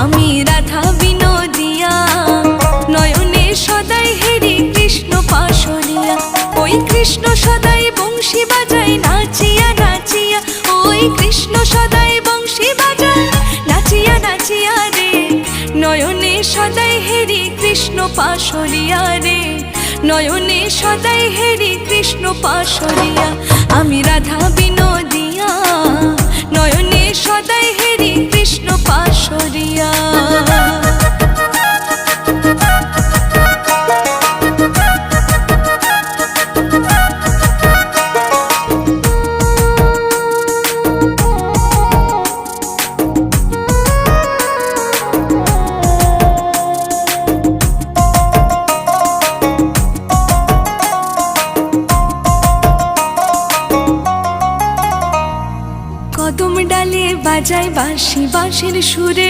আমি রাধা বিনোদিয়া, নয়নে সদাই হেরি কৃষ্ণ পাশরিয়া। ওই কৃষ্ণ সদাই বংশী বাজায় নাচিয়া নাচিয়া, ওই কৃষ্ণ সদাই বংশী বাজায় নাচিয়া নাচিয়া রে। নয়নে সদাই হেরি কৃষ্ণ পাশরিয়া রে, নয়নে সদাই হেরি কৃষ্ণ পাশরিয়া। আমি রাধা বিনোদিয়া, নয়নে সদাই হেরি কৃষ্ণ পাশরিয়া। কদম ডালে বাজায় বাঁশি, বাঁশির সুরে